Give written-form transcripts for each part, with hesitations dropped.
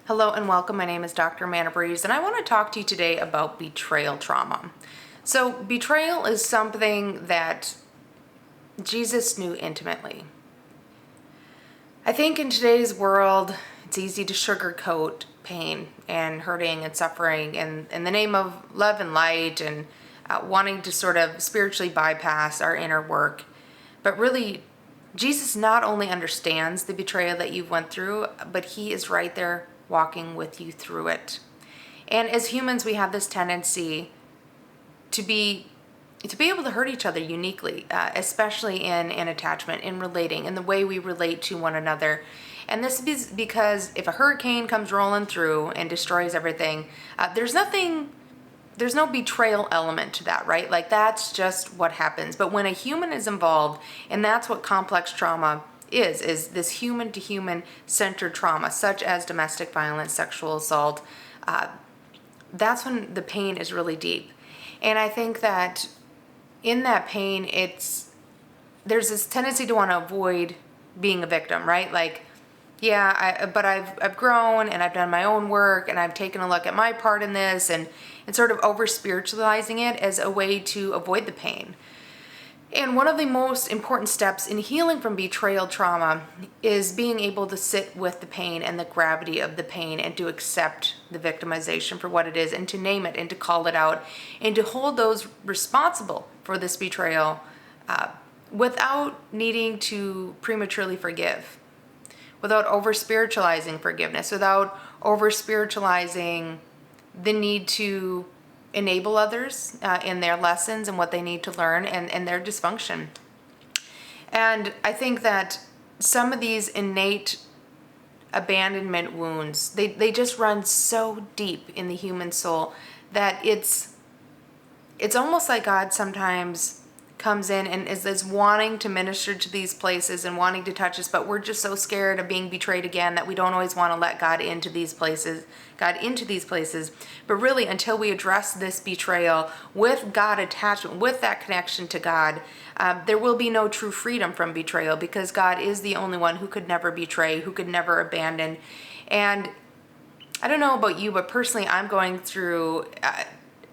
Hello and welcome. My name is Dr. Manabreeze, and I want to talk to you today about betrayal trauma. So, betrayal is something that Jesus knew intimately. I think in today's world, it's easy to sugarcoat pain and hurting and suffering in the name of love and light and wanting to sort of spiritually bypass our inner work. But really, Jesus not only understands the betrayal that you've went through, but he is right there walking with you through it. And as humans, we have this tendency to be able to hurt each other uniquely, especially in attachment, in relating, in the way we relate to one another. And this is because if a hurricane comes rolling through and destroys everything, there's no betrayal element to that, right? Like that's just what happens. But when a human is involved, and that's what complex trauma is this human to human centered trauma, such as domestic violence, sexual assault, that's when the pain is really deep. And I think that in that pain, there's this tendency to want to avoid being a victim, right? Like, but I've grown and I've done my own work and I've taken a look at my part in this and sort of over spiritualizing it as a way to avoid the pain. And one of the most important steps in healing from betrayal trauma is being able to sit with the pain and the gravity of the pain and to accept the victimization for what it is and to name it and to call it out and to hold those responsible for this betrayal without needing to prematurely forgive, without over-spiritualizing forgiveness, without over-spiritualizing the need to enable others in their lessons and what they need to learn and their dysfunction. And I think that some of these innate abandonment wounds, they just run so deep in the human soul that it's almost like God sometimes comes in and is wanting to minister to these places and wanting to touch us, but we're just so scared of being betrayed again that we don't always want to let God into these places. But really, until we address this betrayal with God attachment, with that connection to God, there will be no true freedom from betrayal because God is the only one who could never betray, who could never abandon. And I don't know about you, but personally, I'm going through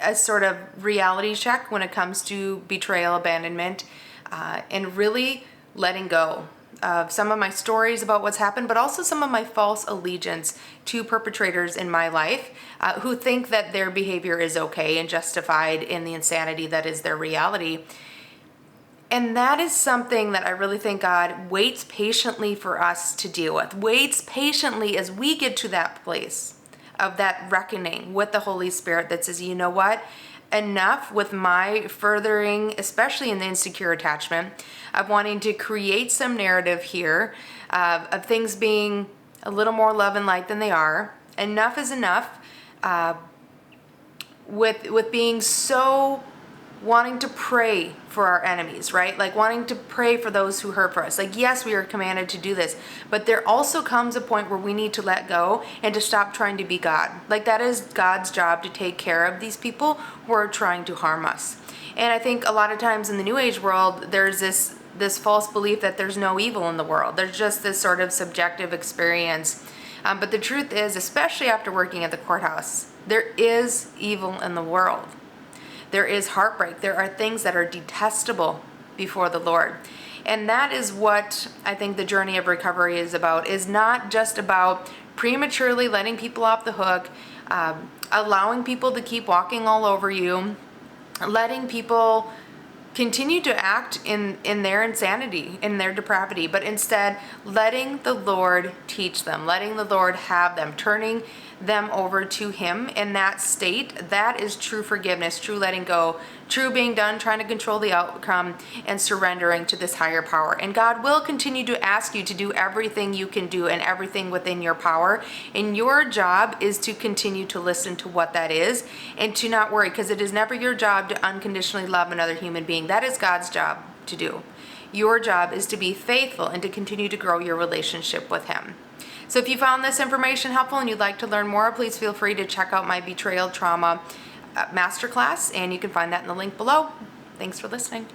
a sort of reality check when it comes to betrayal, abandonment, and really letting go of some of my stories about what's happened, but also some of my false allegiance to perpetrators in my life who think that their behavior is okay and justified in the insanity that is their reality. And that is something that I really think God waits patiently for us to deal with, waits patiently as we get to that place of that reckoning with the Holy Spirit that says, you know what? Enough with my furthering, especially in the insecure attachment, of wanting to create some narrative here of things being a little more love and light than they are. Enough is enough with being so wanting to pray for our enemies, right? Like wanting to pray for those who hurt for us. Like, yes, we are commanded to do this, but there also comes a point where we need to let go and to stop trying to be God. Like that is God's job to take care of these people who are trying to harm us. And I think a lot of times in the New Age world, there's this false belief that there's no evil in the world. There's just this sort of subjective experience. But the truth is, especially after working at the courthouse, there is evil in the world. There is heartbreak. There are things that are detestable before the Lord. And that is what I think the journey of recovery is about, is not just about prematurely letting people off the hook, allowing people to keep walking all over you, letting people continue to act in their insanity, in their depravity, but instead letting the Lord teach them, letting the Lord have them, turning them over to Him in that state. That is true forgiveness, true letting go, true being done trying to control the outcome and surrendering to this higher power. And God will continue to ask you to do everything you can do and everything within your power. And your job is to continue to listen to what that is and to not worry, because it is never your job to unconditionally love another human being. That is God's job to do. Your job is to be faithful and to continue to grow your relationship with Him. So if you found this information helpful and you'd like to learn more, please feel free to check out my Betrayal Trauma Masterclass, and you can find that in the link below. Thanks for listening.